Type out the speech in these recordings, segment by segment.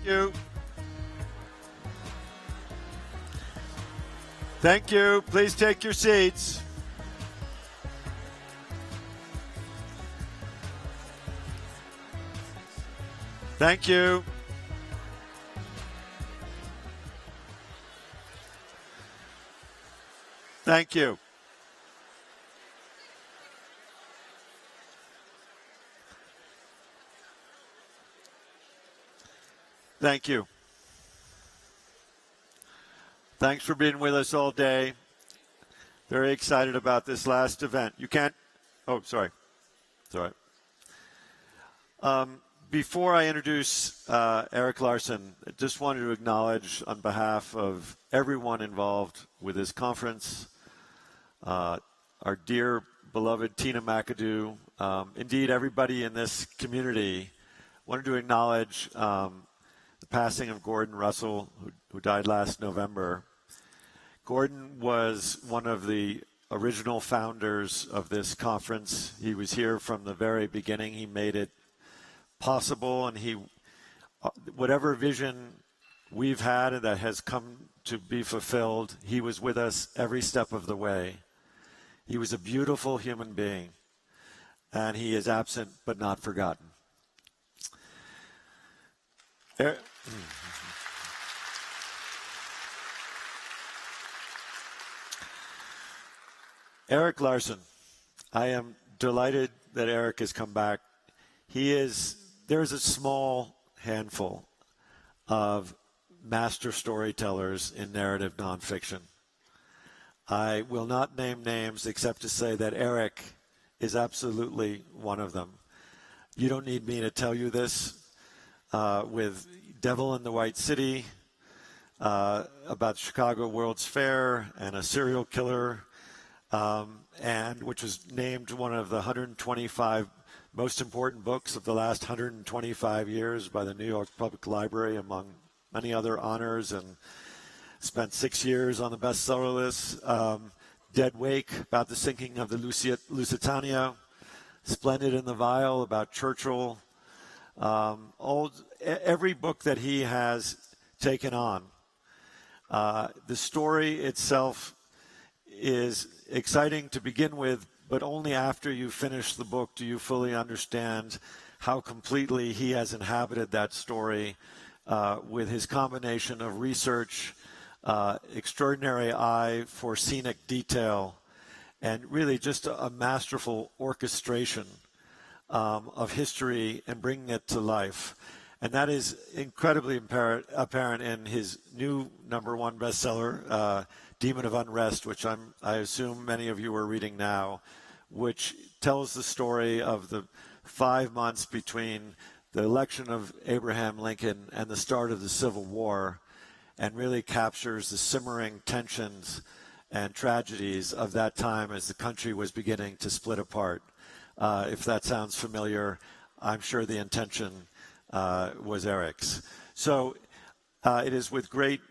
you. Thank you. Please take your seats. Thank you. Thank you. Thank you. Thanks for being with us all day. Very excited about this last event. You can't... Oh, sorry. Sorry. Before I introduce Erik Larson, I just wanted to acknowledge on behalf of everyone involved with this conference, our dear beloved Tina McAdoo, indeed everybody in this community. Wanted to acknowledge the passing of Gordon Russell, who died last November. Gordon was one of the original founders of this conference. He was here from the very beginning. He made it possible, and whatever vision we've had and that has come to be fulfilled, he was with us every step of the way. He was a beautiful human being, and he is absent but not forgotten. Erik Larson. I am delighted that Erik has come back. There's a small handful of master storytellers in narrative nonfiction. I will not name names except to say that Erik is absolutely one of them. You don't need me to tell you this. With Devil in the White City, about Chicago World's Fair, and a serial killer, and which was named one of the 125 most important books of the last 125 years by the New York Public Library, among many other honors, and spent 6 years on the bestseller list. Dead Wake, about the sinking of the Lusitania. Splendid in the Vial, about Churchill. Every book that he has taken on. The story itself is exciting to begin with, but only after you finish the book do you fully understand how completely he has inhabited that story with his combination of research, extraordinary eye for scenic detail, and really just a masterful orchestration of history and bringing it to life. And that is incredibly apparent in his new #1 bestseller, Demon of Unrest, which I assume many of you are reading now, which tells the story of the 5 months between the election of Abraham Lincoln and the start of the Civil War, and really captures the simmering tensions and tragedies of that time as the country was beginning to split apart. If that sounds familiar, I'm sure the intention was Erik's. So it is with great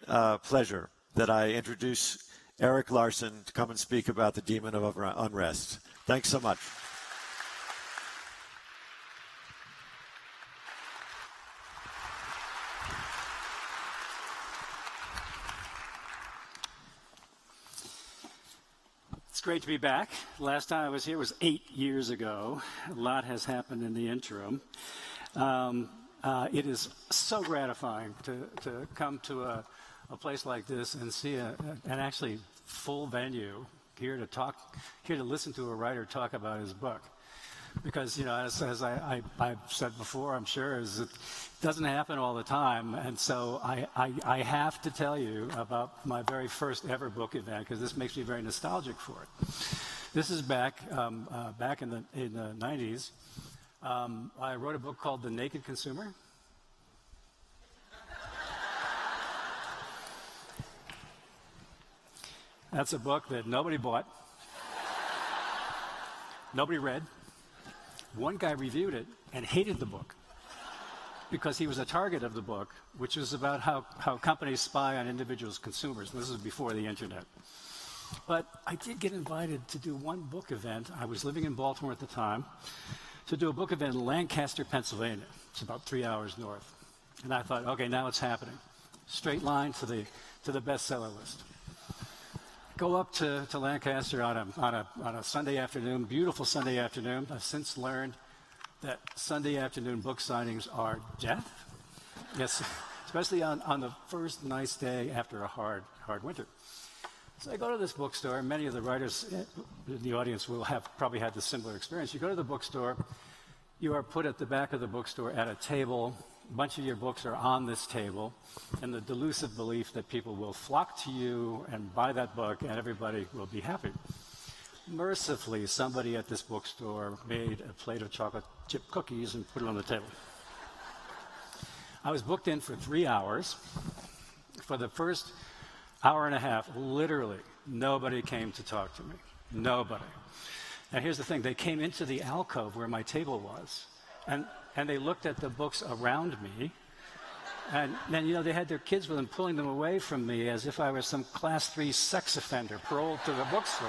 pleasure that I introduce Erik Larson to come and speak about the Demon of Unrest. Thanks so much. It's great to be back. Last time I was here was 8 years ago. A lot has happened in the interim. It is so gratifying to come to a place like this and see an actually full venue here to listen to a writer talk about his book. Because, as I've said before, I'm sure, it doesn't happen all the time. And so I have to tell you about my very first ever book event, because this makes me very nostalgic for it. This is back in the 90s. I wrote a book called The Naked Consumer. That's a book that nobody bought. Nobody read. One guy reviewed it and hated the book because he was a target of the book, which is about how companies spy on individuals, consumers. This is before the internet. But I did get invited to do one book event. I was living in Baltimore at the time, to do a book event in Lancaster, Pennsylvania. It's about 3 hours north. And I thought, okay, now it's happening. Straight line to the bestseller list. Go up to Lancaster on a Sunday afternoon, beautiful Sunday afternoon. I've since learned that Sunday afternoon book signings are death. Yes, especially on the first nice day after a hard winter. So I go to this bookstore, and many of the writers in the audience will have probably had this similar experience. You go to the bookstore, you are put at the back of the bookstore at a table. A bunch of your books are on this table, and the delusive belief that people will flock to you and buy that book, and everybody will be happy. Mercifully, somebody at this bookstore made a plate of chocolate chip cookies and put it on the table. I was booked in for 3 hours. For the first hour and a half, literally, nobody came to talk to me. Nobody. And here's the thing. They came into the alcove where my table was, and they looked at the books around me. And then, they had their kids with them, pulling them away from me as if I was some class 3 sex offender paroled to the bookstore.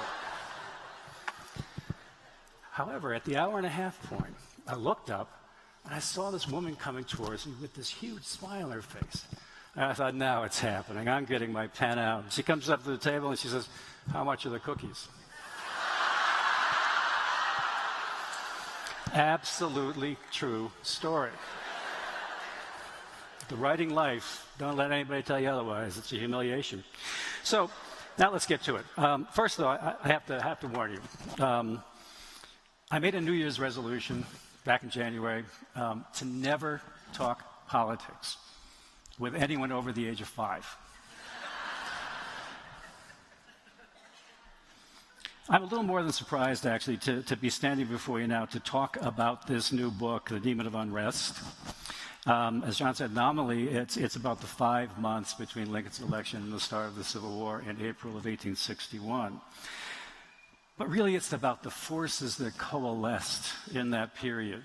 However, at the hour and a half point, I looked up, and I saw this woman coming towards me with this huge smile on her face. And I thought, now it's happening. I'm getting my pen out. And she comes up to the table, and she says, "How much are the cookies?" Absolutely true story. The writing life, don't let anybody tell you otherwise. It's a humiliation. So now let's get to it. First, though, I have to warn you. I made a New Year's resolution back in January to never talk politics with anyone over the age of 5. I'm a little more than surprised, actually, to be standing before you now to talk about this new book, The Demon of Unrest. As John said, nominally, it's about the 5 months between Lincoln's election and the start of the Civil War in April of 1861. But really, it's about the forces that coalesced in that period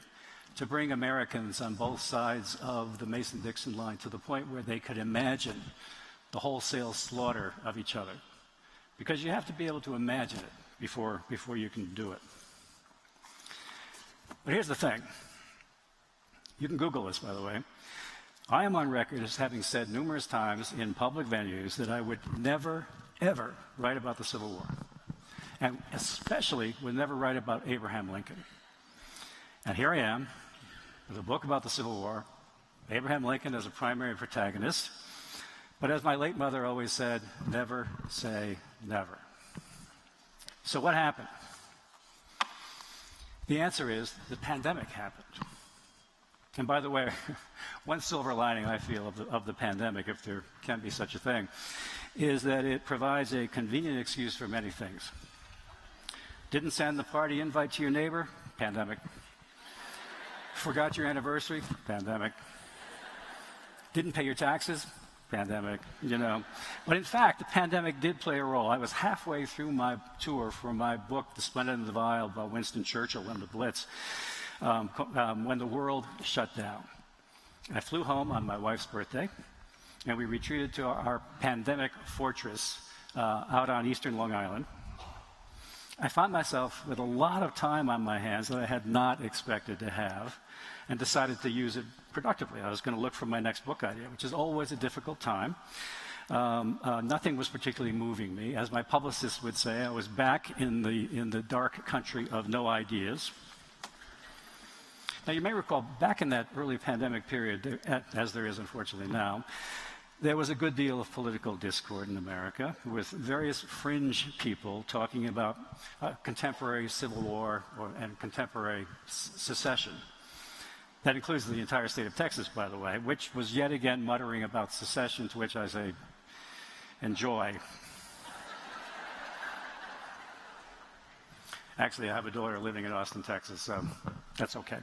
to bring Americans on both sides of the Mason-Dixon line to the point where they could imagine the wholesale slaughter of each other. Because you have to be able to imagine it before you can do it. But here's the thing. You can Google this, by the way. I am on record as having said numerous times in public venues that I would never, ever write about the Civil War. And especially would never write about Abraham Lincoln. And here I am with a book about the Civil War, Abraham Lincoln as a primary protagonist. But as my late mother always said, never say never. So what happened? The answer is the pandemic happened. And by the way, one silver lining I feel of the pandemic, if there can be such a thing, is that it provides a convenient excuse for many things. Didn't send the party invite to your neighbor? Pandemic. Forgot your anniversary? Pandemic. Didn't pay your taxes? Pandemic, But in fact, the pandemic did play a role. I was halfway through my tour for my book, The Splendid and the Vile, about Winston Churchill and the Blitz, when the world shut down. I flew home on my wife's birthday, and we retreated to our pandemic fortress out on eastern Long Island. I found myself with a lot of time on my hands that I had not expected to have, and decided to use it productively. I was going to look for my next book idea, which is always a difficult time. Nothing was particularly moving me. As my publicist would say, I was back in the dark country of no ideas. Now, you may recall, back in that early pandemic period, as there is unfortunately now, there was a good deal of political discord in America, with various fringe people talking about contemporary Civil War and contemporary secession. That includes the entire state of Texas, by the way, which was yet again muttering about secession, to which I say, enjoy. Actually, I have a daughter living in Austin, Texas, so that's okay.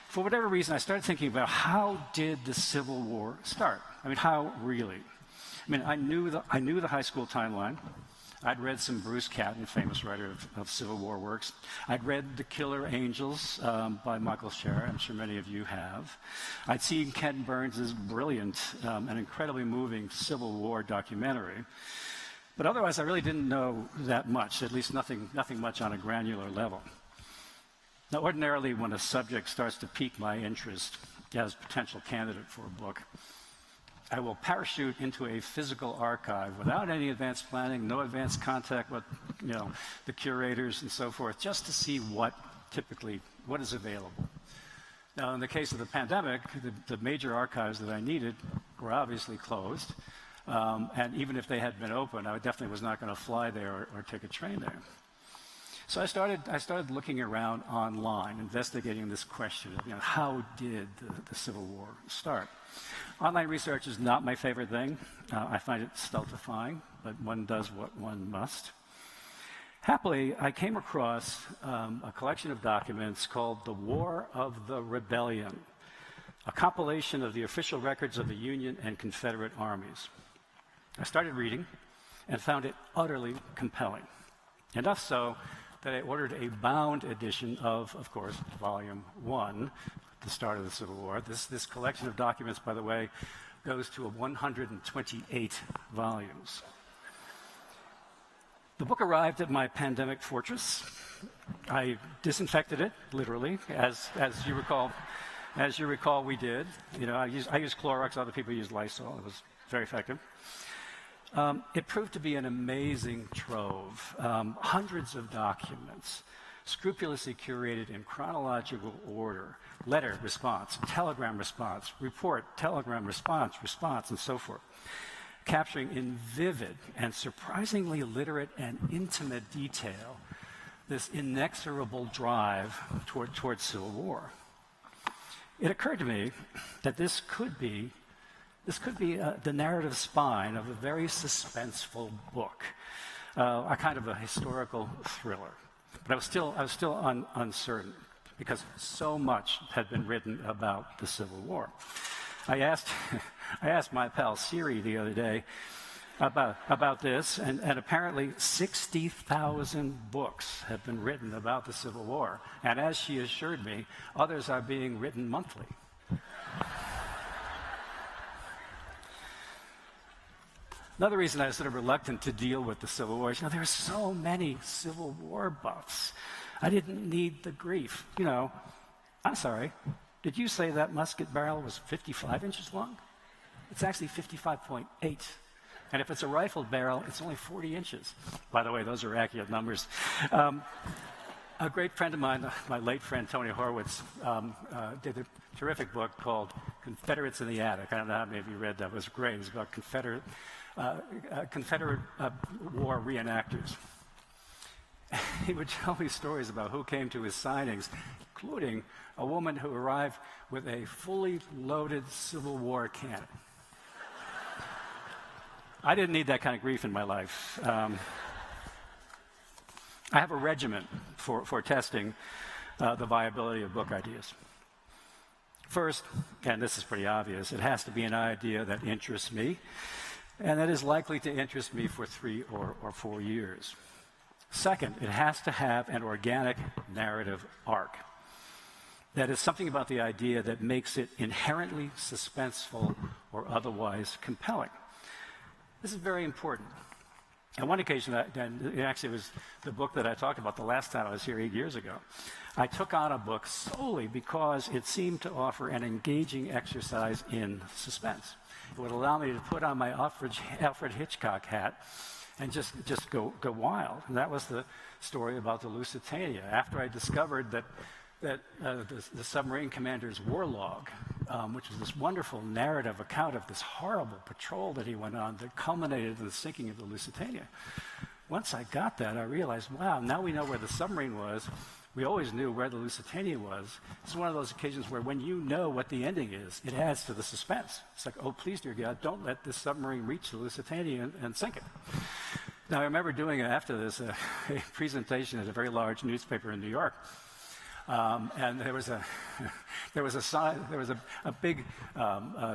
For whatever reason, I started thinking about how did the Civil War start? I mean, how really? I mean, I knew the high school timeline. I'd read some Bruce Catton, famous writer of Civil War works. I'd read The Killer Angels by Michael Sherr. I'm sure many of you have. I'd seen Ken Burns' brilliant and incredibly moving Civil War documentary. But otherwise, I really didn't know that much, at least nothing much on a granular level. Now, ordinarily, when a subject starts to pique my interest, as potential candidate for a book. I will parachute into a physical archive without any advanced planning, no advanced contact with the curators and so forth, just to see what is available. Now, in the case of the pandemic, the major archives that I needed were obviously closed. And even if they had been open, I definitely was not going to fly there or take a train there. So I started looking around online, investigating this question of how did the Civil War start? Online research is not my favorite thing. I find it stultifying, but one does what one must. Happily, I came across a collection of documents called The War of the Rebellion, a compilation of the official records of the Union and Confederate armies. I started reading and found it utterly compelling, enough so that I ordered a bound edition of course, Volume 1, the start of the Civil War. This collection of documents, by the way, goes to 128 volumes. The book arrived at my pandemic fortress. I disinfected it, literally, as you recall. As you recall, we did. I used Clorox. Other people used Lysol. It was very effective. It proved to be an amazing trove. Hundreds of documents, scrupulously curated in chronological order. Letter, response, telegram, response, report, telegram, response, and so forth. Capturing in vivid and surprisingly literate and intimate detail this inexorable drive toward civil war. It occurred to me that this could be the narrative spine of a very suspenseful book, a kind of a historical thriller. But I was still uncertain because so much had been written about the Civil War. I asked my pal Siri the other day about this, and apparently 60,000 books have been written about the Civil War. And as she assured me, others are being written monthly. Another reason I was sort of reluctant to deal with the Civil War is, there are so many Civil War buffs. I didn't need the grief. I'm sorry, did you say that musket barrel was 55 inches long? It's actually 55.8. And if it's a rifled barrel, it's only 40 inches. By the way, those are accurate numbers. A great friend of mine, my late friend Tony Horwitz, did a terrific book called Confederates in the Attic. I don't know how many of you read that. It was great. It was about Confederate war reenactors. He would tell me stories about who came to his signings, including a woman who arrived with a fully loaded Civil War cannon. I didn't need that kind of grief in my life. I have a regimen for testing the viability of book ideas. First, and this is pretty obvious, it has to be an idea that interests me and that is likely to interest me for 3 or 4 years. Second, it has to have an organic narrative arc. That is something about the idea that makes it inherently suspenseful or otherwise compelling. This is very important. On one occasion, it actually was the book that I talked about the last time I was here 8 years ago. I took on a book solely because it seemed to offer an engaging exercise in suspense. It would allow me to put on my Alfred Hitchcock hat and just go wild. And that was the story about the Lusitania. After I discovered that the submarine commander's war log, which was this wonderful narrative account of this horrible patrol that he went on that culminated in the sinking of the Lusitania. Once I got that, I realized, wow, now we know where the submarine was. We always knew where the Lusitania was. It's one of those occasions where when you know what the ending is, it adds to the suspense. It's like, oh, please, dear God, don't let this submarine reach the Lusitania and sink it. Now, I remember doing after this a presentation at a very large newspaper in New York. And there was a big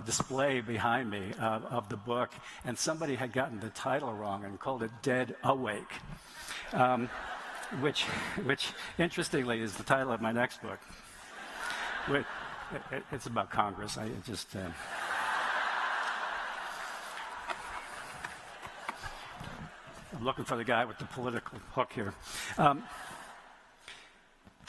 display behind me of the book, and somebody had gotten the title wrong and called it Dead Awake, which interestingly is the title of my next book. It's about Congress. I'm looking for the guy with the political hook here.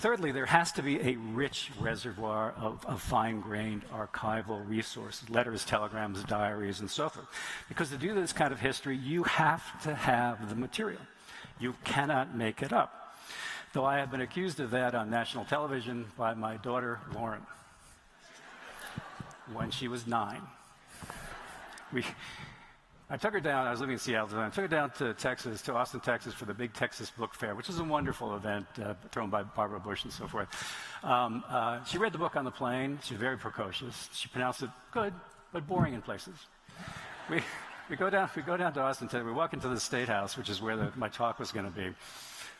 Thirdly, there has to be a rich reservoir of fine-grained archival resources, letters, telegrams, diaries, and so forth. Because to do this kind of history, you have to have the material. You cannot make it up. Though I have been accused of that on national television by my daughter, Lauren, when she was 9. I took her down, I was living in Seattle at the time, I took her down to Texas, to Austin, Texas, for the big Texas Book Fair, which is a wonderful event thrown by Barbara Bush and so forth. She read the book on the plane. She's very precocious. She pronounced it good, but boring in places. We go down to Austin, Texas. We walk into the State House, which is where my talk was going to be.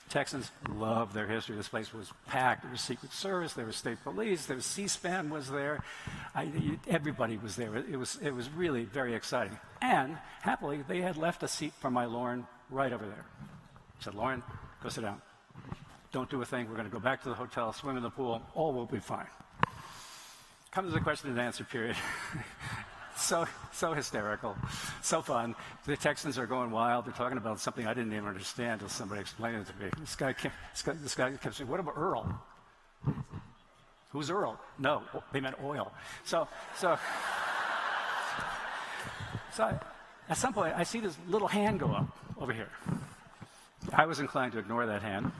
Texans love their history. This place was packed. There was Secret Service, there was state police, there was C-SPAN was there. Everybody was there. It was really very exciting. And happily, they had left a seat for my Lauren right over there. I said, Lauren, go sit down. Don't do a thing. We're going to go back to the hotel, swim in the pool. All will be fine. Comes to the question and answer period. So hysterical, so fun. The Texans are going wild. They're talking about something I didn't even understand until somebody explained it to me. This guy kept saying, "What about Earl? Who's Earl?" No, they meant oil. So at some point, I see this little hand go up over here. I was inclined to ignore that hand.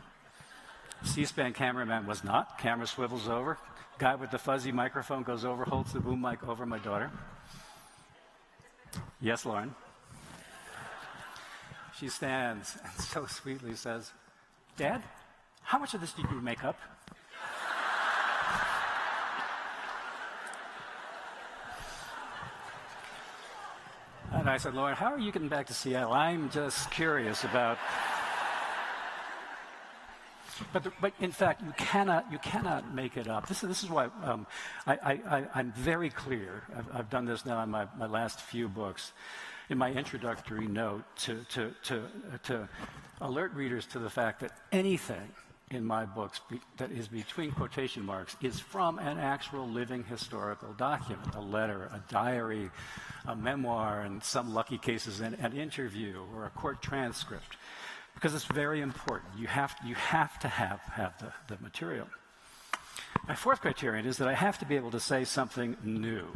C-SPAN cameraman was not. Camera swivels over. Guy with the fuzzy microphone goes over, holds the boom mic over my daughter. Yes, Lauren. She stands and so sweetly says, "Dad, how much of this did you make up?" And I said, "Lauren, how are you getting back to Seattle? I'm just curious about..." But in fact, you cannot make it up. This is why I'm very clear. I've done this now in my last few books. In my introductory note, to alert readers to the fact that anything in my books that is between quotation marks is from an actual living historical document, a letter, a diary, a memoir, in some lucky cases an interview or a court transcript. Because it's very important. You have to have the material. My fourth criterion is that I have to be able to say something new,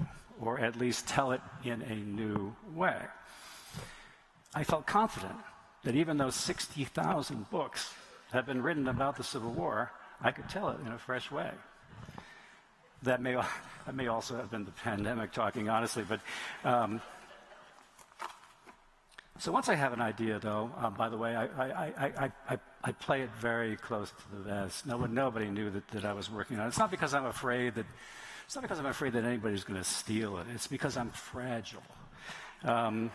or at least tell it in a new way. I felt confident that even though 60,000 books have been written about the Civil War, I could tell it in a fresh way. That may also have been the pandemic talking, honestly, but... So once I have an idea, though, by the way, I play it very close to the vest. Nobody knew that I was working on it. It's not because I'm afraid that anybody's going to steal it. It's because I'm fragile, and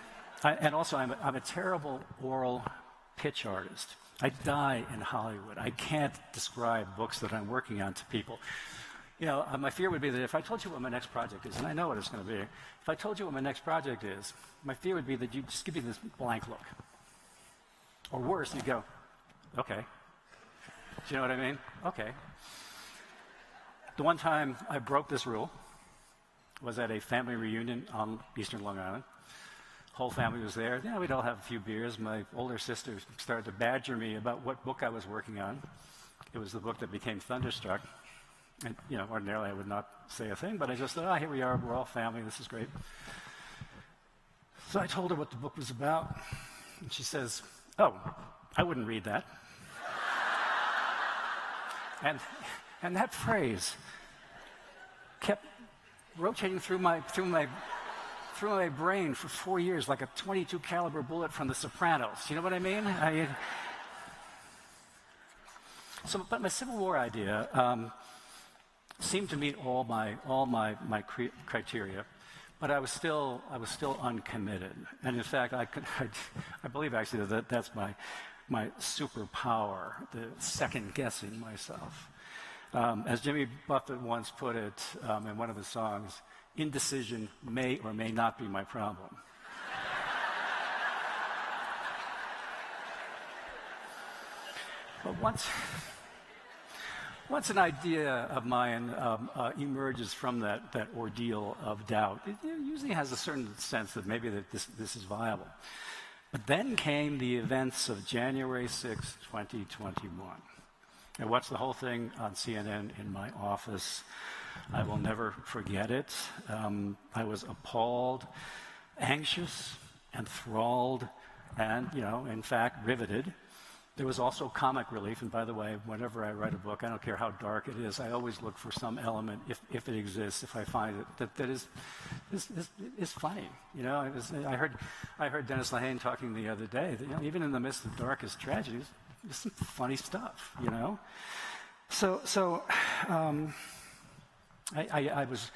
also I'm a terrible oral pitch artist. I die in Hollywood. I can't describe books that I'm working on to people. You know, my fear would be that if I told you what my next project is, and I know what it's going to be, if I told you what my next project is, my fear would be that you'd just give me this blank look. Or worse, you'd go, okay. Do you know what I mean? Okay. The one time I broke this rule was at a family reunion on Eastern Long Island. Whole family was there. Yeah, we'd all have a few beers. My older sister started to badger me about what book I was working on. It was the book that became Thunderstruck. And, you know, ordinarily I would not say a thing, but I just thought, here we are, we're all family, this is great. So I told her what the book was about, and she says, "Oh, I wouldn't read that." And that phrase kept rotating through my brain for 4 years like a .22 caliber bullet from The Sopranos. You know what I mean? But my Civil War idea seemed to meet all my criteria, but I was still uncommitted. And in fact, I believe actually that that's my superpower, the second guessing myself. As Jimmy Buffett once put it in one of his songs, indecision may or may not be my problem. But once an idea of mine emerges from that ordeal of doubt, it usually has a certain sense that maybe that this is viable. But then came the events of January 6, 2021. I watched the whole thing on CNN in my office. I will never forget it. I was appalled, anxious, enthralled, and, in fact, riveted. There was also comic relief, and by the way, whenever I write a book, I don't care how dark it is, I always look for some element, if it exists, if I find it, that is funny. I heard Dennis Lehane talking the other day that even in the midst of darkest tragedies, there's some funny stuff. So I was,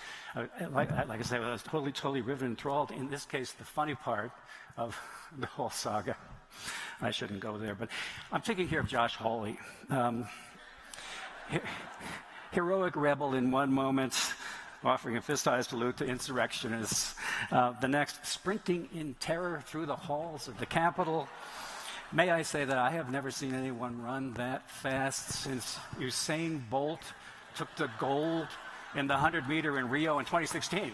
like I said, I was totally riveted and enthralled. In this case, the funny part of the whole saga. I shouldn't go there, but I'm thinking here of Josh Hawley. Heroic rebel in one moment, offering a fist-high salute to insurrectionists. The next, sprinting in terror through the halls of the Capitol. May I say that I have never seen anyone run that fast since Usain Bolt took the gold in the 100-meter in Rio in 2016.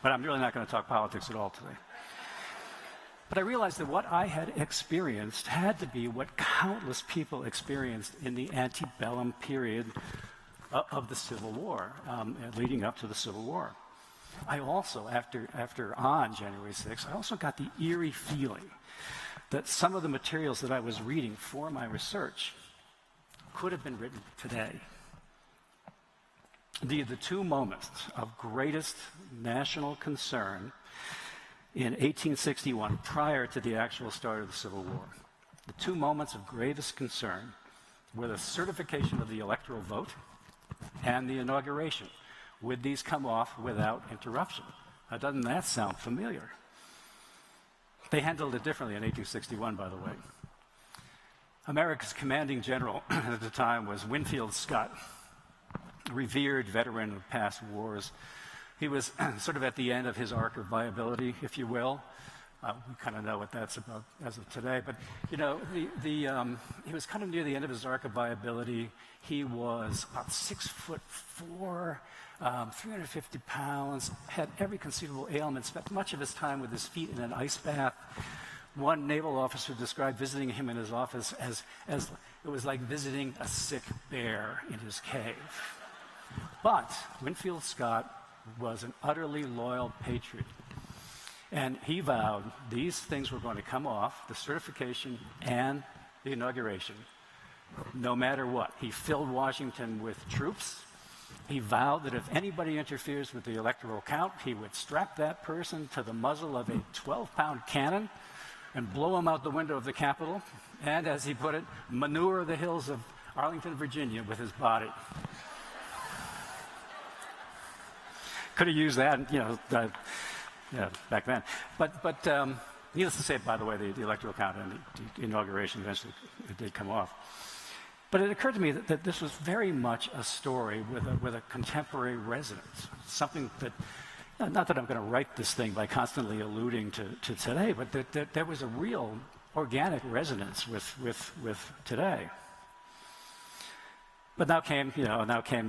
But I'm really not going to talk politics at all today. But I realized that what I had experienced had to be what countless people experienced in the antebellum period of the Civil War, leading up to the Civil War. I also, on January 6th, I also got the eerie feeling that some of the materials that I was reading for my research could have been written today. The two moments of greatest national concern in 1861, prior to the actual start of the Civil War, the two moments of greatest concern were the certification of the electoral vote and the inauguration. Would these come off without interruption? Now, doesn't that sound familiar? They handled it differently in 1861, by the way. America's commanding general at the time was Winfield Scott, a revered veteran of past wars. He was sort of at the end of his arc of viability, if you will. We kind of know what that's about as of today. But, he was kind of near the end of his arc of viability. He was about 6'4", 350 pounds, had every conceivable ailment, spent much of his time with his feet in an ice bath. One naval officer described visiting him in his office as it was like visiting a sick bear in his cave. But Winfield Scott was an utterly loyal patriot. And he vowed these things were going to come off, the certification and the inauguration, no matter what. He filled Washington with troops. He vowed that if anybody interferes with the electoral count, he would strap that person to the muzzle of a 12-pound cannon and blow him out the window of the Capitol, and, as he put it, manure the hills of Arlington, Virginia with his body. Could have used that, back then. But needless to say, by the way, the electoral count and the inauguration eventually did come off. But it occurred to me that this was very much a story with a contemporary resonance, something that, not that I'm going to write this thing by constantly alluding to today, but that there was a real organic resonance with today. But now came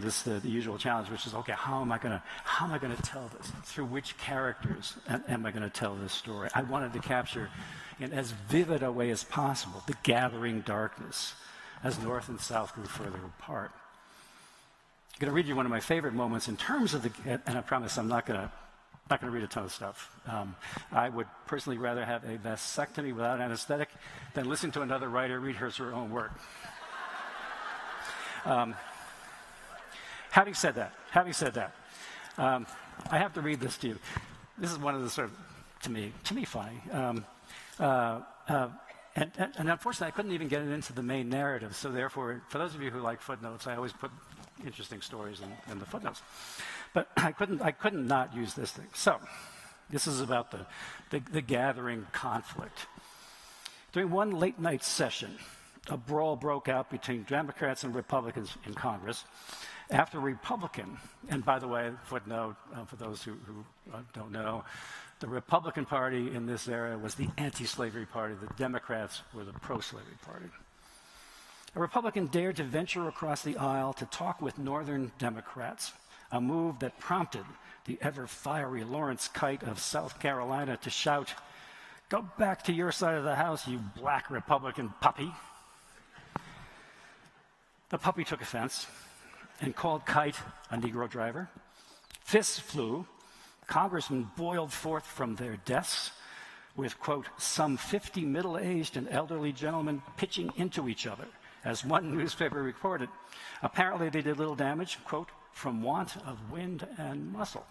this the usual challenge, which is, okay, how am I going to tell this? Through which characters am I going to tell this story? I wanted to capture, in as vivid a way as possible, the gathering darkness as North and South grew further apart. I'm going to read you one of my favorite moments in terms of and I promise I'm not going to read a ton of stuff. I would personally rather have a vasectomy without anesthetic than listen to another writer read her own work. Having said that, I have to read this to you. This is one of the sort of, to me funny. And unfortunately, I couldn't even get it into the main narrative. So therefore, for those of you who like footnotes, I always put interesting stories in the footnotes. But I couldn't not use this thing. So this is about the gathering conflict. During one late night session, a brawl broke out between Democrats and Republicans in Congress after a Republican, and by the way, footnote for those who don't know, the Republican Party in this era was the anti-slavery party. The Democrats were the pro-slavery party. A Republican dared to venture across the aisle to talk with Northern Democrats, a move that prompted the ever-fiery Lawrence Kite of South Carolina to shout, Go back to your side of the house, you black Republican puppy. The puppy took offense and called Kite a Negro driver. Fists flew. Congressmen boiled forth from their desks with, quote, some 50 middle-aged and elderly gentlemen pitching into each other. As one newspaper reported, apparently they did little damage, quote, from want of wind and muscle.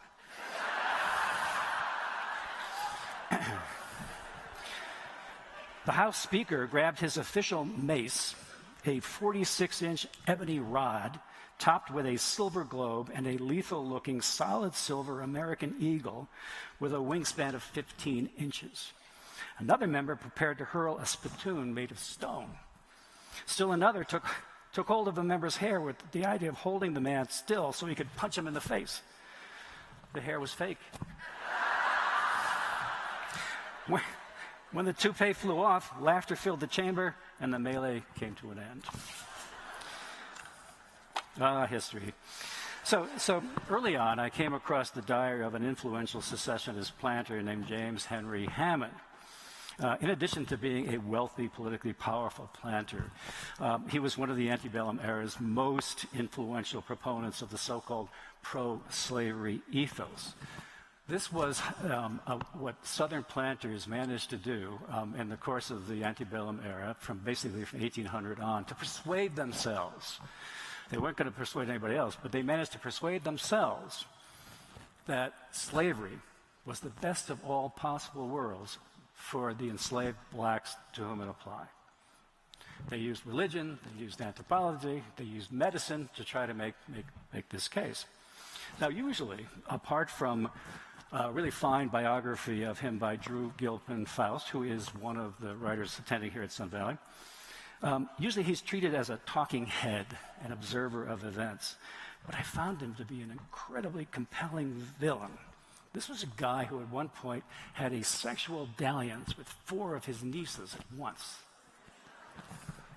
The House Speaker grabbed his official mace, a 46-inch ebony rod topped with a silver globe and a lethal-looking solid silver American eagle with a wingspan of 15 inches. Another member prepared to hurl a spittoon made of stone. Still another took hold of a member's hair with the idea of holding the man still so he could punch him in the face. The hair was fake. When the toupee flew off, laughter filled the chamber, and the melee came to an end. History. So early on, I came across the diary of an influential secessionist planter named James Henry Hammond. In addition to being a wealthy, politically powerful planter, he was one of the antebellum era's most influential proponents of the so-called pro-slavery ethos. This was what Southern planters managed to do in the course of the antebellum era, from 1800 on, to persuade themselves. They weren't going to persuade anybody else, but they managed to persuade themselves that slavery was the best of all possible worlds for the enslaved blacks to whom it applied. They used religion, they used anthropology, they used medicine to try to make this case. Now, usually, apart from a really fine biography of him by Drew Gilpin Faust, who is one of the writers attending here at Sun Valley, usually he's treated as a talking head, an observer of events. But I found him to be an incredibly compelling villain. This was a guy who at one point had a sexual dalliance with 4 of his nieces at once.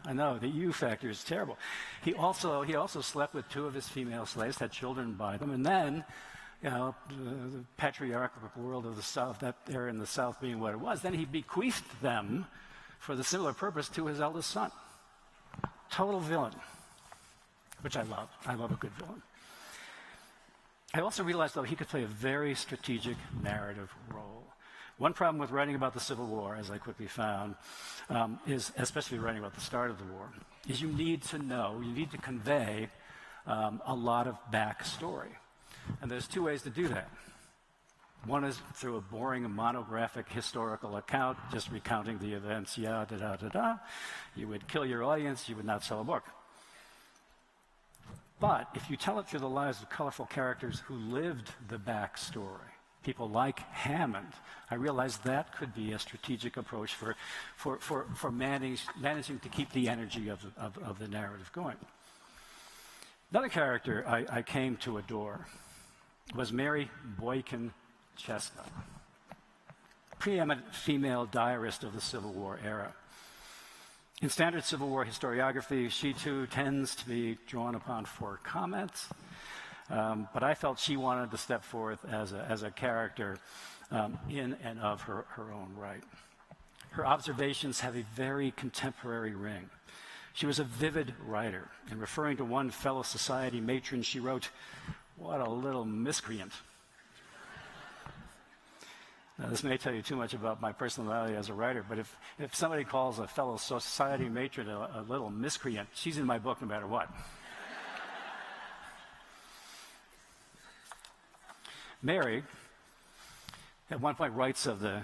I know, the U factor is terrible. He also slept with 2 of his female slaves, had children by them, and then, the patriarchal world of the South, that era in the South being what it was, then he bequeathed them for the similar purpose to his eldest son. Total villain, which I love. I love a good villain. I also realized, though, he could play a very strategic narrative role. One problem with writing about the Civil War, as I quickly found, is, especially writing about the start of the war, is you need to convey a lot of backstory. And there's 2 ways to do that. One is through a boring monographic historical account, just recounting the events, da-da-da-da. You would kill your audience, you would not sell a book. But if you tell it through the lives of colorful characters who lived the backstory, people like Hammond, I realized that could be a strategic approach for managing to keep the energy of the narrative going. Another character I came to adore was Mary Boykin Chestnut, preeminent female diarist of the Civil War era. In standard Civil War historiography, she too tends to be drawn upon for comment, but I felt she wanted to step forth as a character in and of her own right. Her observations have a very contemporary ring. She was a vivid writer, and referring to one fellow society matron, she wrote, "What a little miscreant." Now, this may tell you too much about my personality as a writer, but if somebody calls a fellow society matron a little miscreant, she's in my book no matter what. Mary, at one point, writes of the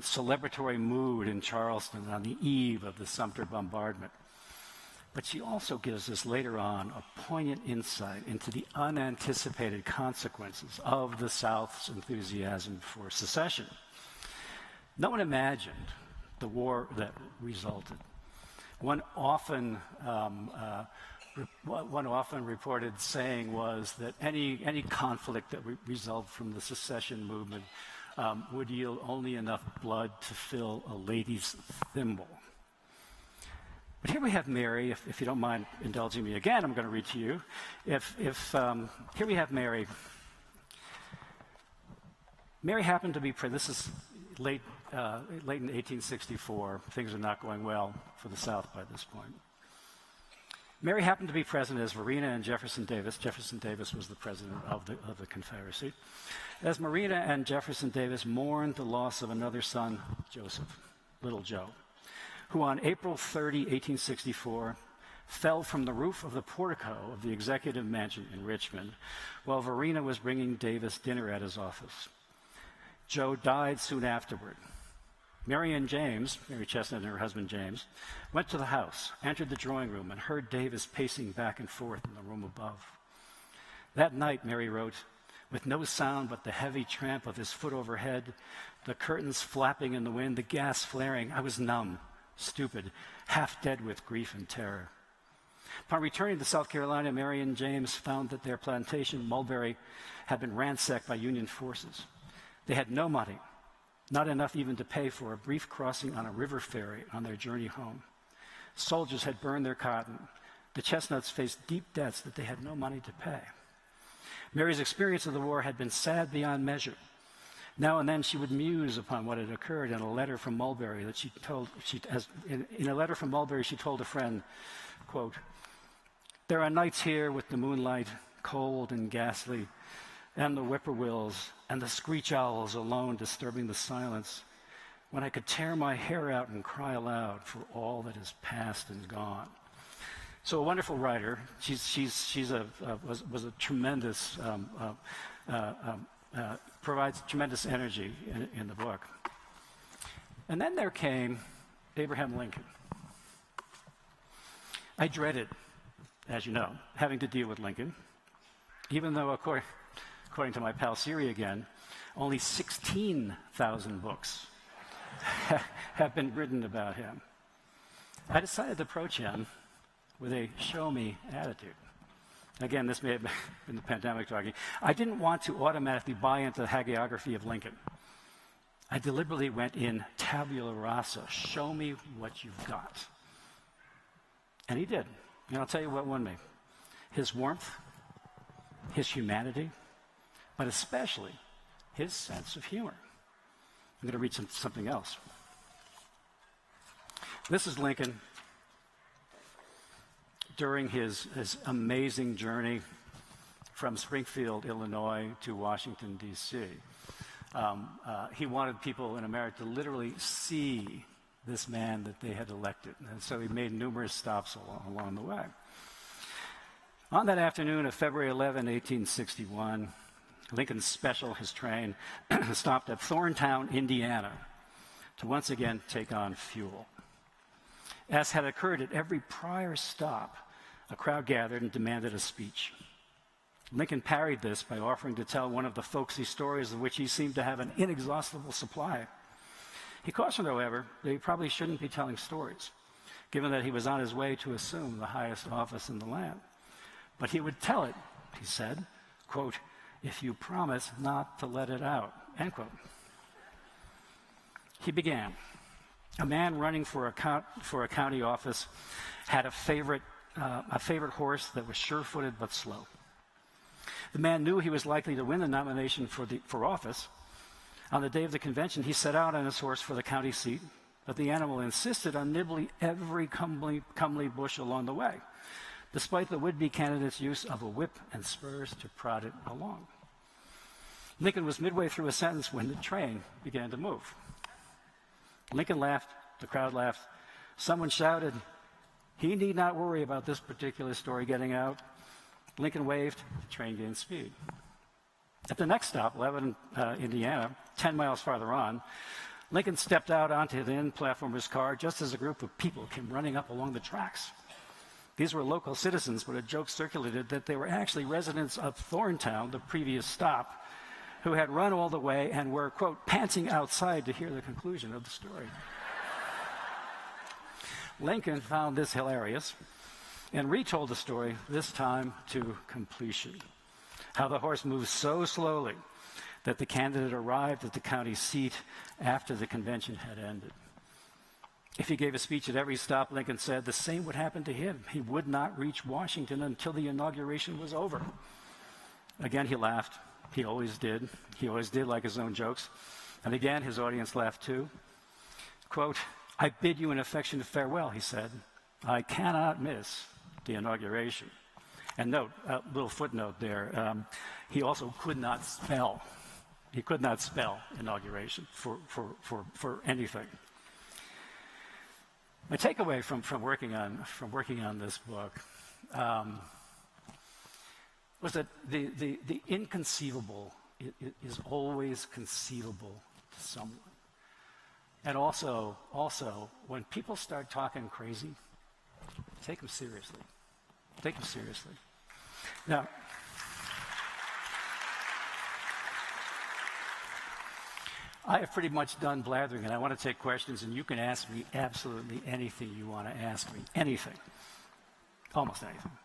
celebratory mood in Charleston on the eve of the Sumter bombardment. But she also gives us later on a poignant insight into the unanticipated consequences of the South's enthusiasm for secession. No one imagined the war that resulted. One often reported saying was that any conflict that resulted from the secession movement would yield only enough blood to fill a lady's thimble. But here we have Mary, if you don't mind indulging me again, I'm going to read to you. Here we have Mary. Mary happened to be, this is late in 1864. Things are not going well for the South by this point. Mary happened to be present as Marina and Jefferson Davis. Jefferson Davis was the president of the Confederacy. As Marina and Jefferson Davis mourned the loss of another son, Joseph, Little Joe, who on April 30, 1864, fell from the roof of the portico of the Executive Mansion in Richmond while Verena was bringing Davis dinner at his office. Joe died soon afterward. Mary Chestnut and her husband James, went to the house, entered the drawing room, and heard Davis pacing back and forth in the room above. That night, Mary wrote, with no sound but the heavy tramp of his foot overhead, the curtains flapping in the wind, the gas flaring, I was numb, stupid, half dead with grief and terror. Upon returning to South Carolina, Mary and James found that their plantation, Mulberry, had been ransacked by Union forces. They had no money, not enough even to pay for a brief crossing on a river ferry on their journey home. Soldiers had burned their cotton. The Chestnuts faced deep debts that they had no money to pay. Mary's experience of the war had been sad beyond measure. Now and then she would muse upon what had occurred in a letter from Mulberry that she told a friend, quote, "There are nights here with the moonlight, cold and ghastly, and the whippoorwills and the screech owls alone disturbing the silence, when I could tear my hair out and cry aloud for all that is past and gone." So a wonderful writer. Was a tremendous, provides tremendous energy in the book. And then there came Abraham Lincoln. I dreaded, as you know, having to deal with Lincoln, even though, according to my pal Siri again, only 16,000 books have been written about him. I decided to approach him with a show-me attitude. Again, this may have been the pandemic talking. I didn't want to automatically buy into the hagiography of Lincoln. I deliberately went in tabula rasa, show me what you've got. And he did. And I'll tell you what won me. His warmth, his humanity, but especially his sense of humor. I'm going to read something else. This is Lincoln during his amazing journey from Springfield, Illinois to Washington, D.C. He wanted people in America to literally see this man that they had elected. And so he made numerous stops along the way. On that afternoon of February 11, 1861, Lincoln's special, his train, stopped at Thorntown, Indiana, to once again take on fuel. As had occurred at every prior stop, a crowd gathered and demanded a speech. Lincoln parried this by offering to tell one of the folksy stories of which he seemed to have an inexhaustible supply. He cautioned, however, that he probably shouldn't be telling stories, given that he was on his way to assume the highest office in the land. But he would tell it, he said, quote, "if you promise not to let it out," end quote. He began. A man running for a county office had a favorite horse that was sure-footed but slow. The man knew he was likely to win the nomination for office. On the day of the convention, he set out on his horse for the county seat, but the animal insisted on nibbling every comely bush along the way, despite the would-be candidate's use of a whip and spurs to prod it along. Lincoln was midway through a sentence when the train began to move. Lincoln laughed, the crowd laughed. Someone shouted, "He need not worry about this particular story getting out." Lincoln waved, the train gained speed. At the next stop, Lebanon, Indiana, 10 miles farther on, Lincoln stepped out onto the end platform of his car just as a group of people came running up along the tracks. These were local citizens, but a joke circulated that they were actually residents of Thorntown, the previous stop, who had run all the way and were, quote, pantsing outside to hear the conclusion of the story. Lincoln found this hilarious and retold the story, this time to completion. How the horse moved so slowly that the candidate arrived at the county seat after the convention had ended. If he gave a speech at every stop, Lincoln said, the same would happen to him. He would not reach Washington until the inauguration was over. Again, he laughed. He always did. He always did like his own jokes. And again, his audience laughed too. Quote, "I bid you an affectionate farewell," he said. "I cannot miss the inauguration." And note, a little footnote there, he also could not spell. He could not spell inauguration for anything. My takeaway from working on this book was that the inconceivable is always conceivable to someone. And also, when people start talking crazy, take them seriously. Take them seriously. Now, I have pretty much done blathering, and I want to take questions, and you can ask me absolutely anything you want to ask me. Anything. Almost anything.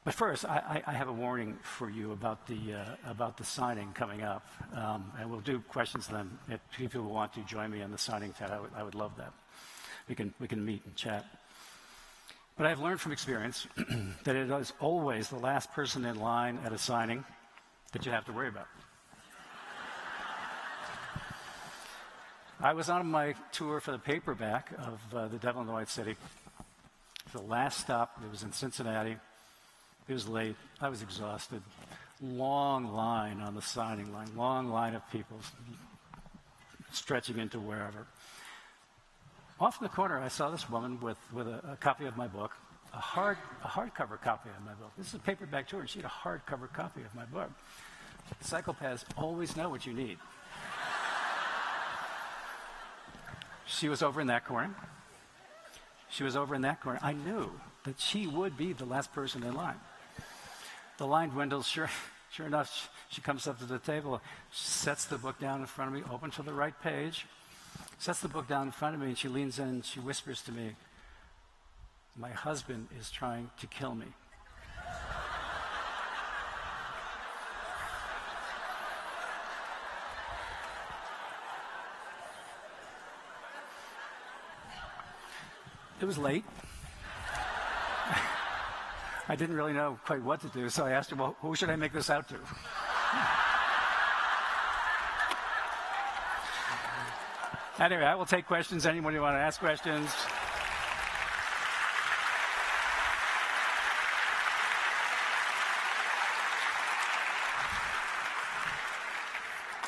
But first, I have a warning for you about the signing coming up, and we'll do questions then. If people want to join me on the signing, Ted, I would love that. We can meet and chat. But I've learned from experience that it is always the last person in line at a signing that you have to worry about. I was on my tour for the paperback of The Devil in the White City. The last stop, it was in Cincinnati. It was late. I was exhausted. Long line on the signing line. Long line of people stretching into wherever. Off in the corner, I saw this woman with a copy of my book, a hardcover copy of my book. This is a paperback tour, and she had a hardcover copy of my book. Psychopaths always know what you need. She was over in that corner. I knew that she would be the last person in line. The line dwindles. Sure enough, she comes up to the table, sets the book down in front of me, opens to the right page, sets the book down in front of me, and she leans in and she whispers to me, "My husband is trying to kill me." It was late. I didn't really know quite what to do, so I asked her, "Well, who should I make this out to?" Anyway, I will take questions. Anyone who want to ask questions?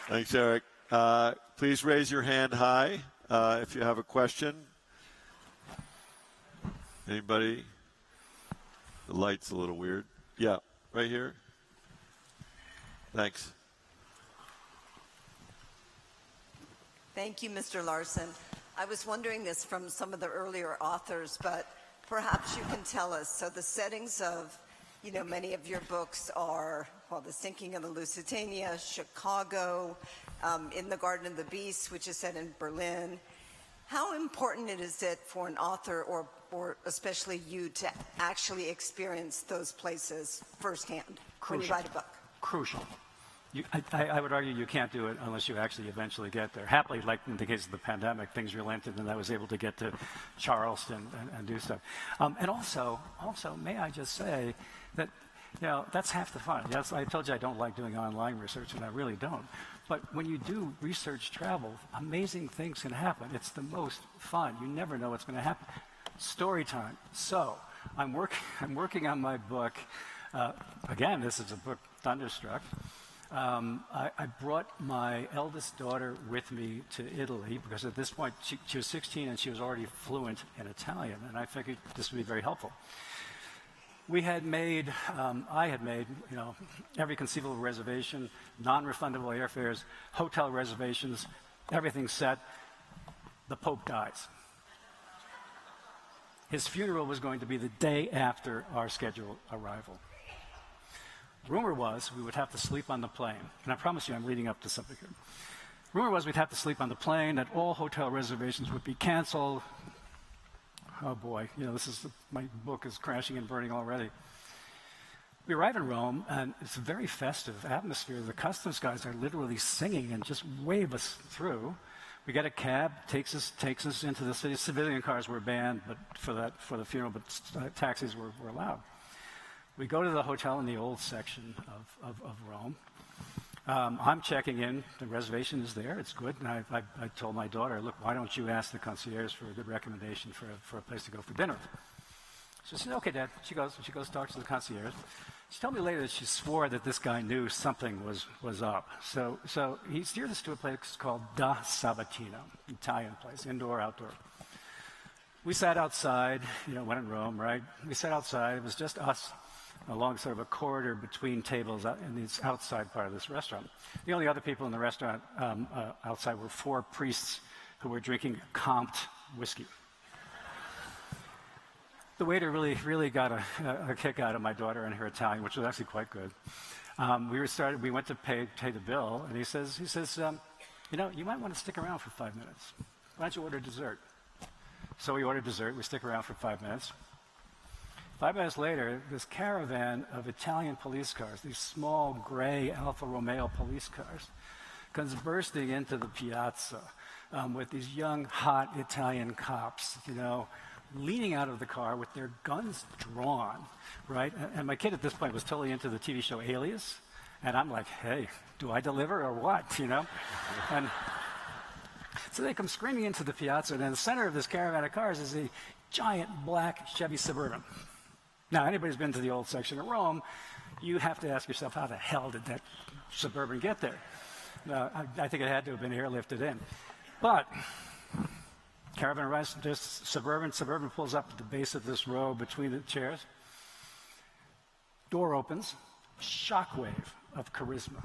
Thanks, Erik. Please raise your hand high if you have a question. Anybody? The light's a little weird. Yeah, right here. Thanks. Thank you, Mr. Larson. I was wondering this from some of the earlier authors, but perhaps you can tell us. So the settings of, many of your books are, The Sinking of the Lusitania, Chicago, In the Garden of the Beast, which is set in Berlin. How important is it for an author or especially you to actually experience those places firsthand when you write a book? Crucial. I would argue you can't do it unless you actually eventually get there. Happily, like in the case of the pandemic, things relented and I was able to get to Charleston and do stuff. And also, may I just say that, that's half the fun. Yes, I told you I don't like doing online research, and I really don't. But when you do research travel, amazing things can happen. It's the most fun. You never know what's going to happen. Story time. So I'm working on my book. Again, this is a book, Thunderstruck. I brought my eldest daughter with me to Italy because at this point she was 16 and she was already fluent in Italian, and I figured this would be very helpful. I had made, every conceivable reservation, non-refundable airfares, hotel reservations, everything set. The Pope dies. His funeral was going to be the day after our scheduled arrival. Rumor was we would have to sleep on the plane. And I promise you I'm leading up to something here. Rumor was we'd have to sleep on the plane, that all hotel reservations would be canceled. Oh boy, my book is crashing and burning already. We arrive in Rome, and it's a very festive atmosphere. The customs guys are literally singing and just wave us through. We get a cab, takes us into the city. Civilian cars were banned, but for the funeral, but taxis were allowed. We go to the hotel in the old section of Rome. I'm checking in. The reservation is there. It's good. And I told my daughter, look, why don't you ask the concierge for a good recommendation for a place to go for dinner? So she said, okay, Dad. She goes, talks to the concierge. She told me later that she swore that this guy knew something was up. So he steered us to a place called Da Sabatino, Italian place, indoor, outdoor. We sat outside, when in Rome, right? We sat outside. It was just us along sort of a corridor between tables in the outside part of this restaurant. The only other people in the restaurant outside were 4 priests who were drinking comped whiskey. The waiter really got a kick out of my daughter and her Italian, which was actually quite good. We went to pay the bill, and he says, you might want to stick around for 5 minutes. Why don't you order dessert? So we ordered dessert. We stick around for 5 minutes. 5 minutes later, this caravan of Italian police cars, these small gray Alfa Romeo police cars, comes bursting into the piazza with these young, hot Italian cops, leaning out of the car with their guns drawn, right? And my kid at this point was totally into the TV show Alias, and I'm like, hey, do I deliver or what, And so they come screaming into the piazza, and in the center of this caravan of cars is a giant black Chevy Suburban. Now, anybody's been to the old section of Rome, you have to ask yourself, how the hell did that Suburban get there? I think it had to have been airlifted in. But caravan arrives, there's Suburban pulls up at the base of this row between the chairs. Door opens, shockwave of charisma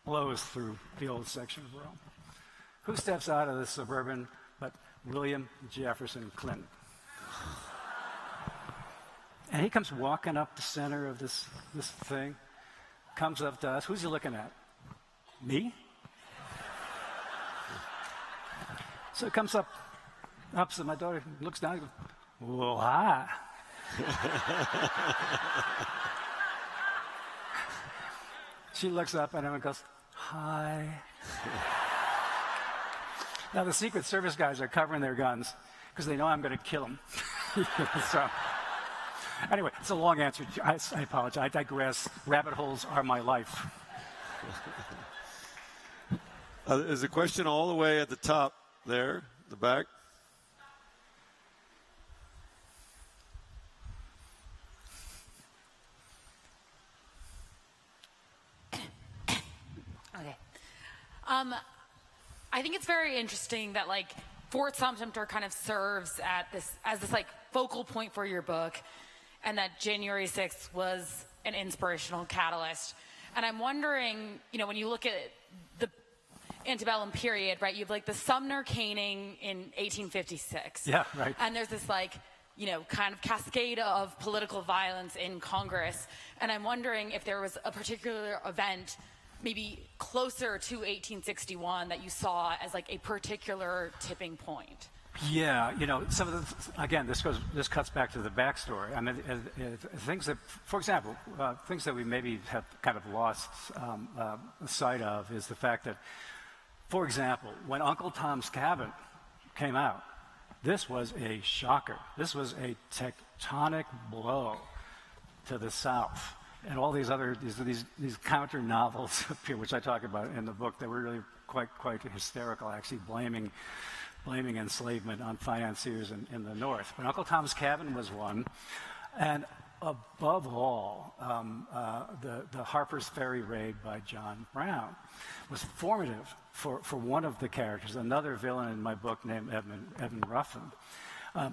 blows through the old section of Rome. Who steps out of the Suburban but William Jefferson Clinton? And he comes walking up the center of this thing, comes up to us. Who's he looking at? Me? So he comes up opposite my daughter, looks down, and goes, "Whoa, hi." She looks up at him and goes, "Hi." Now, the Secret Service guys are covering their guns because they know I'm going to kill them. So, anyway, it's a long answer. I apologize. I digress. Rabbit holes are my life. There's a question all the way at the top there, the back. Okay. I think it's very interesting that Fort Sumter kind of serves as this focal point for your book, and that January 6th was an inspirational catalyst. And I'm wondering, when you look at the antebellum period, right? You have the Sumner caning in 1856. Yeah, right. And there's this kind of cascade of political violence in Congress. And I'm wondering if there was a particular event maybe closer to 1861 that you saw as a particular tipping point. Yeah, some of again, this cuts back to the backstory. I mean, things that, for example, things that we maybe have kind of lost sight of is the fact that, for example, when Uncle Tom's Cabin came out, this was a shocker. This was a tectonic blow to the South. And all these other these counter novels appear, which I talk about in the book, that were really quite hysterical, actually blaming enslavement on financiers in the North. But Uncle Tom's Cabin was one, and above all, the Harper's Ferry raid by John Brown was formative for one of the characters, another villain in my book named Evan Ruffin.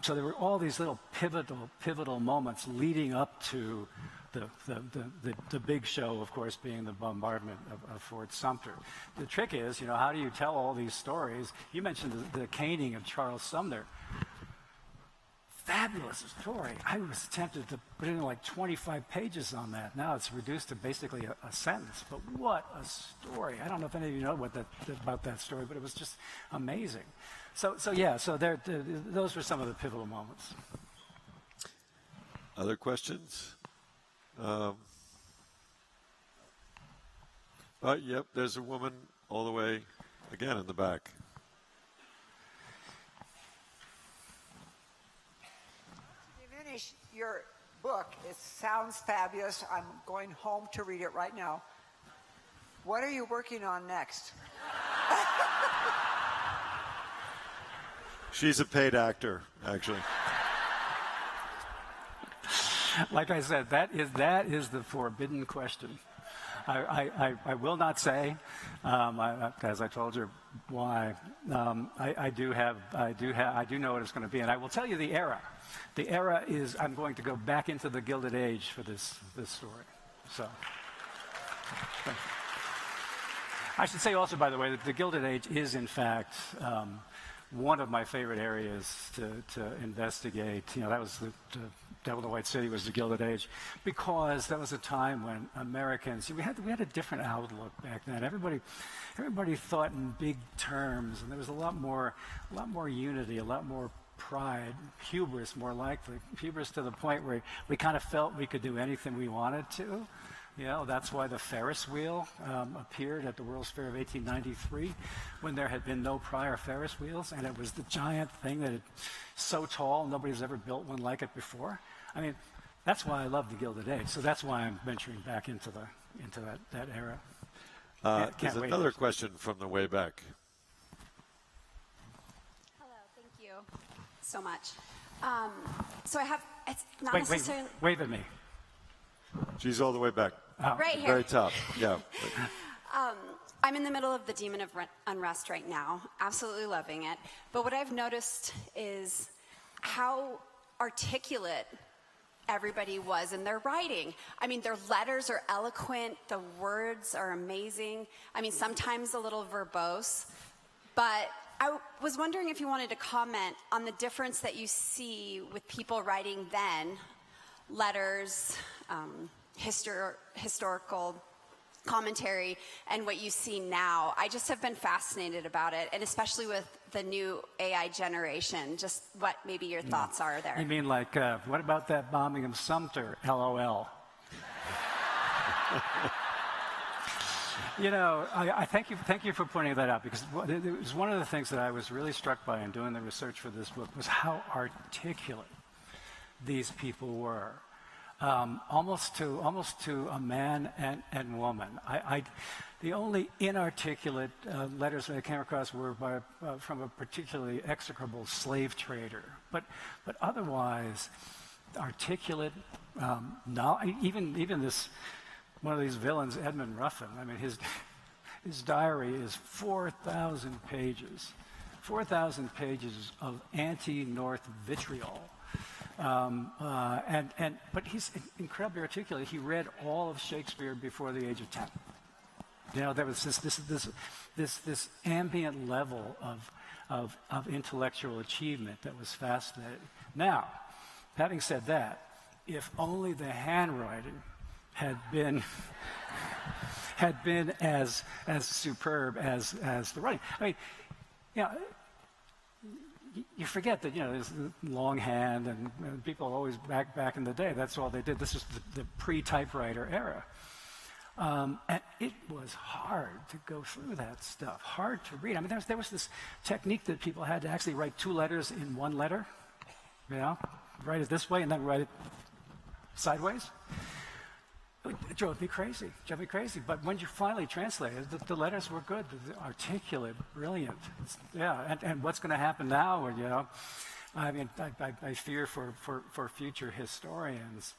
So there were all these little pivotal moments leading up to the big show, of course, being the bombardment of Fort Sumter. The trick is, how do you tell all these stories? You mentioned the caning of Charles Sumner. Fabulous story. I was tempted to put in 25 pages on that. Now it's reduced to basically a sentence. But what a story. I don't know if any of you know about that story, but it was just amazing. So those were some of the pivotal moments. Other questions? Yep, there's a woman all the way, again, in the back. To finish your book, it sounds fabulous. I'm going home to read it right now. What are you working on next? She's a paid actor, actually. Like I said, that is the forbidden question. I will not say, as I told you, why. I do know what it's going to be, and I will tell you the era. The era is I'm going to go back into the Gilded Age for this story. So, I should say also, by the way, that the Gilded Age is in fact one of my favorite areas to investigate. That was the Devil in the White City was the Gilded Age, because that was a time when Americans, we had a different outlook back then. Everybody thought in big terms, and there was a lot more unity, a lot more pride, hubris, more likely, hubris to the point where we kind of felt we could do anything we wanted to. That's why the Ferris wheel appeared at the World's Fair of 1893, when there had been no prior Ferris wheels, and it was the giant thing that so tall, nobody's ever built one like it before. I mean, that's why I love the Gilded Age. So that's why I'm venturing back into that era. There's another question from the way back. Hello, thank you so much. So I have, it's not necessarily... Wave at me. She's all the way back. Right here. Very top, yeah. I'm in the middle of the Demon of Unrest right now, absolutely loving it. But what I've noticed is how articulate everybody was in their writing. I mean, their letters are eloquent, the words are amazing. I mean, sometimes a little verbose. But I was wondering if you wanted to comment on the difference that you see with people writing then, letters, historical commentary, and what you see now. I just have been fascinated about it, and especially with the new AI generation, just what maybe your thoughts are there. You mean like, what about that bombing of Sumter, LOL? I thank you for pointing that out, because it was one of the things that I was really struck by in doing the research for this book was how articulate these people were. Almost to a man and woman. The only inarticulate letters that I came across were from a particularly execrable slave trader. But otherwise, articulate. Even this one of these villains, Edmund Ruffin. I mean, his diary is 4,000 pages. 4,000 pages of anti-North vitriol. But he's incredibly articulate. He read all of Shakespeare before the age of 10. There was this ambient level of intellectual achievement that was fascinating. Now, having said that, if only the handwriting had been as superb as the writing. I mean, you forget that there's longhand, and people always back in the day, that's all they did. This is the pre-typewriter era, and it was hard to go through that stuff, hard to read. I mean, there was this technique that people had to actually write two letters in one letter, write it this way and then write it sideways. It drove me crazy. But when you finally translated, the letters were good, articulate, brilliant. And what's going to happen now? I mean, I fear for future historians.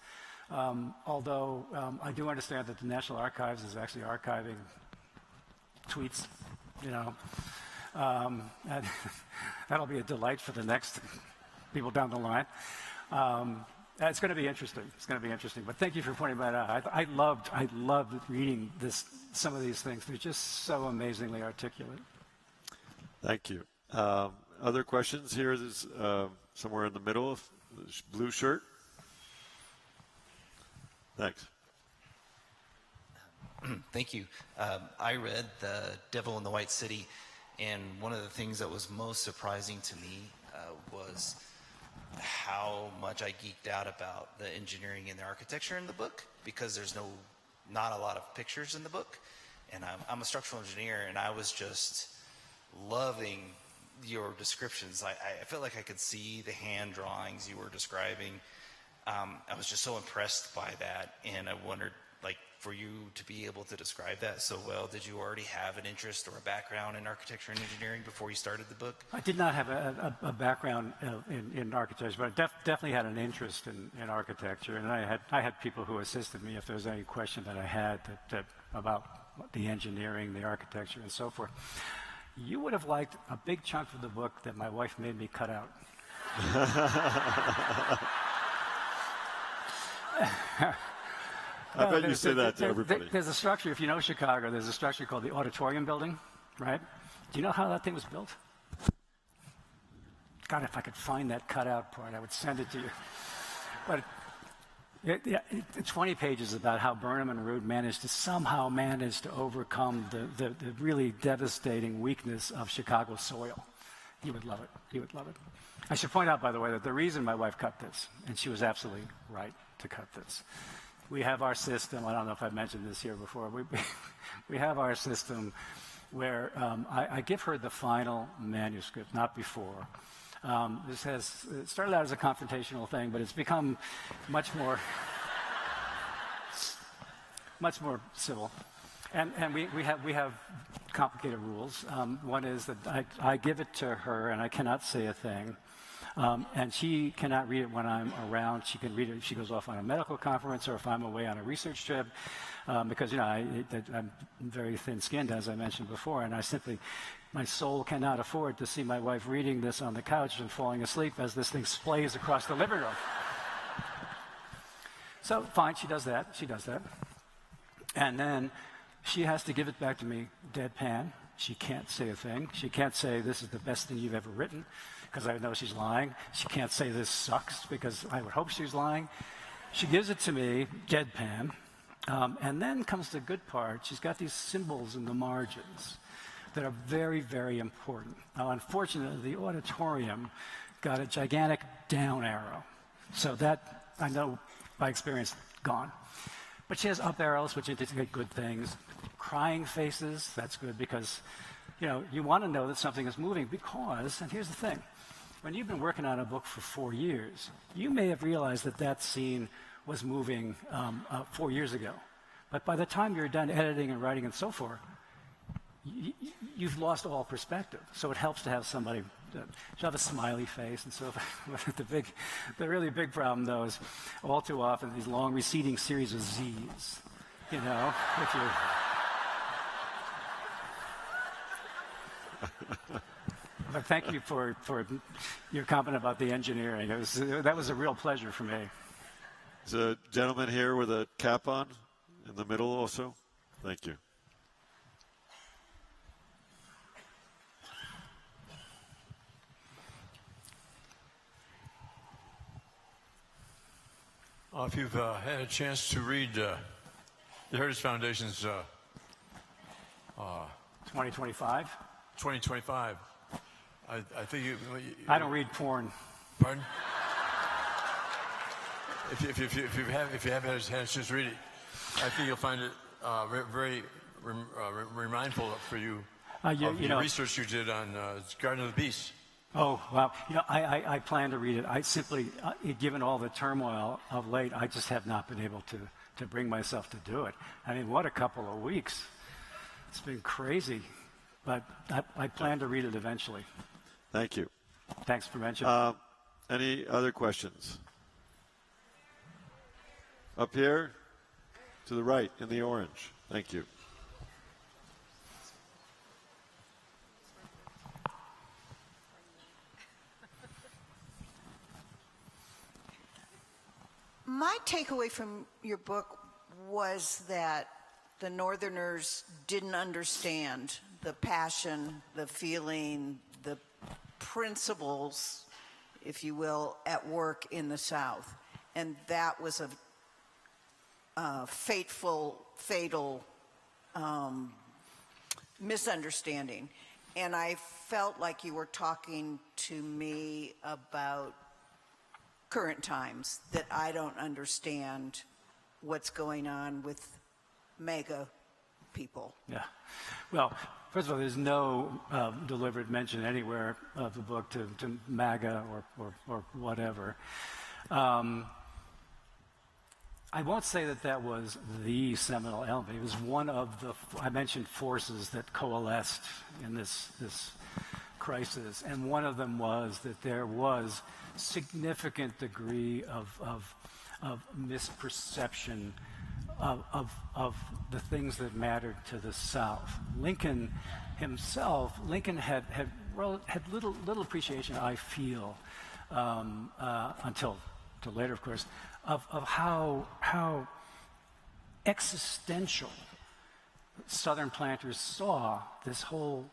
Although I do understand that the National Archives is actually archiving tweets. And that'll be a delight for the next people down the line. It's going to be interesting. But thank you for pointing that out. I loved reading some of these things. They're just so amazingly articulate. Thank you. Other questions? Here is somewhere in the middle of the blue shirt. Thanks. Thank you. I read The Devil in the White City, and one of the things that was most surprising to me was how much I geeked out about the engineering and the architecture in the book, because there's not a lot of pictures in the book. And I'm a structural engineer, and I was just loving your descriptions. I felt like I could see the hand drawings you were describing. I was just so impressed by that, and I wondered, like, for you to be able to describe that so well, did you already have an interest or a background in architecture and engineering before you started the book? I did not have a background in architecture, but I definitely had an interest in architecture, and I had people who assisted me if there was any question that I had that about the engineering, the architecture, and so forth. You would have liked a big chunk of the book that my wife made me cut out. I bet you say that to everybody. There's a structure, if you know Chicago, there's a structure called the Auditorium Building, right? Do you know how that thing was built? God, if I could find that cutout part, I would send it to you. But it's 20 pages about how Burnham and Root somehow managed to overcome the really devastating weakness of Chicago soil. He would love it. He would love it. I should point out, by the way, that the reason my wife cut this, and she was absolutely right to cut this, we have our system. I don't know if I've mentioned this here before. We have our system where I give her the final manuscript, not before. It started out as a confrontational thing, but it's become much more civil. And we have complicated rules. One is that I give it to her, and I cannot say a thing. And she cannot read it when I'm around. She can read it if she goes off on a medical conference or if I'm away on a research trip, because I'm very thin-skinned, as I mentioned before, and my soul cannot afford to see my wife reading this on the couch and falling asleep as this thing splays across the living room. So fine, she does that. And then she has to give it back to me deadpan. She can't say a thing. She can't say, this is the best thing you've ever written, because I know she's lying. She can't say this sucks, because I would hope she's lying. She gives it to me, deadpan, and then comes the good part. She's got these symbols in the margins that are very, very important. Now, unfortunately, the auditorium got a gigantic down arrow. So that, I know by experience, gone. But she has up arrows, which indicate good things. Crying faces, that's good, because you want to know that something is moving, because, and here's the thing, when you've been working on a book for 4 years, you may have realized that scene was moving 4 years ago. But by the time you're done editing and writing and so forth, you've lost all perspective. So it helps to have somebody to have a smiley face and so forth. The really big problem, though, is all too often these long receding series of Z's. If you... But thank you for your comment about the engineering. That was a real pleasure for me. There's a gentleman here with a cap on in the middle also. Thank you. If you've had a chance to read the Heritage Foundation's 2025? 2025, I think you I don't read porn. Pardon? If you have had a chance to read it, I think you'll find it very mindful for you of the research you did on Garden of the Beast. Oh, wow. I plan to read it. I simply, given all the turmoil of late, I just have not been able to bring myself to do it. I mean, what a couple of weeks. It's been crazy. But I plan to read it eventually. Thank you. Thanks for mentioning. Any other questions? Up here, to the right, in the orange. Thank you. My takeaway from your book was that the Northerners didn't understand the passion, the feeling, the principles, if you will, at work in the South. And that was a fatal misunderstanding. And I felt like you were talking to me about current times, that I don't understand what's going on with MAGA people. Yeah. Well, first of all, there's no deliberate mention anywhere of the book to MAGA or whatever. I won't say that that was the seminal element. It was one of the, I mentioned, forces that coalesced in this crisis, and one of them was that there was significant degree of misperception of the things that mattered to the South. Lincoln himself, had little appreciation, I feel, until later, of course, of how existential Southern planters saw this whole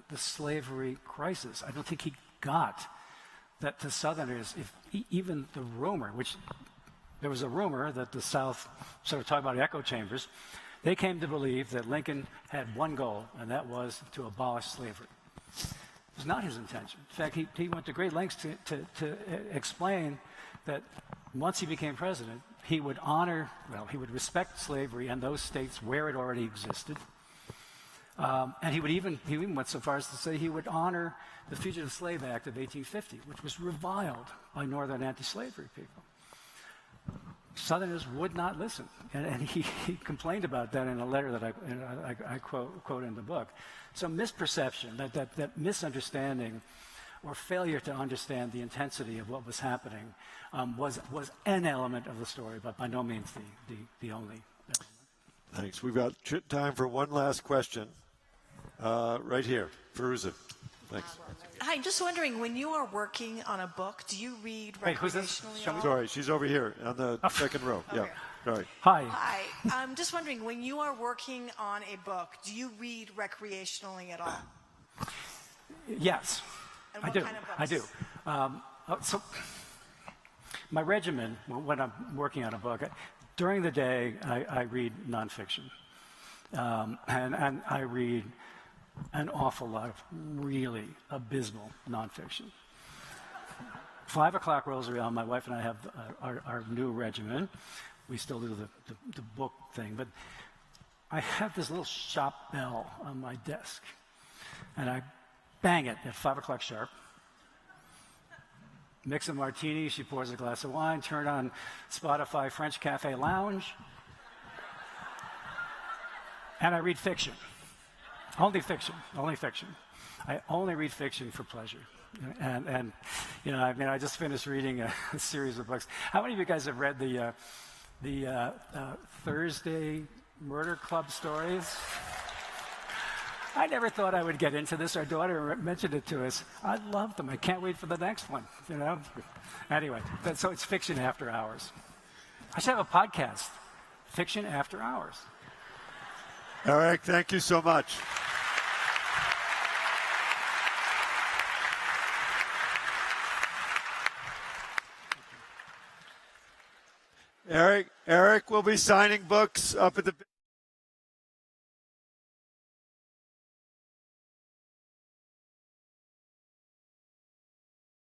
the slavery crisis. I don't think he got that the Southerners, even the rumor, which there was a rumor that the South sort of talked about echo chambers, they came to believe that Lincoln had one goal, and that was to abolish slavery. It was not his intention. In fact, he went to great lengths to explain that once he became president, he would respect slavery in those states where it already existed. And he even went so far as to say he would honor the Fugitive Slave Act of 1850, which was reviled by Northern anti-slavery people. Southerners would not listen, and he complained about that in a letter that I quote in the book. So misperception, that misunderstanding or failure to understand the intensity of what was happening was an element of the story, but by no means the only element. Thanks. We've got time for one last question. Right here, Feruza. Thanks. Hi, just wondering, when you are working on a book, do you read recreationally? Wait, who's this? Sorry, she's over here on the second row. Okay. Yeah, sorry. Hi. Hi. I'm just wondering, when you are working on a book, do you read recreationally at all? Yes, And I what do. kind of books? I do. So my regimen, when I'm working on a book, during the day I read nonfiction, and I read an awful lot of really abysmal nonfiction. 5 o'clock rolls around. My wife and I have our new regimen. We still do the book thing, but I have this little shop bell on my desk, and I bang it at 5 o'clock sharp. Mix a martini. She pours a glass of wine. Turn on Spotify French Cafe Lounge, and I read fiction. Only fiction. I only read fiction for pleasure. And you know, I mean, I just finished reading a series of books. How many of you guys have read the Thursday Murder Club stories? I never thought I would get into this. Our daughter mentioned it to us. I love them. I can't wait for the next one, you know? Anyway, so it's fiction after hours. I should have a podcast, Fiction After Hours. Erik, thank you so much. Erik will be signing books up at the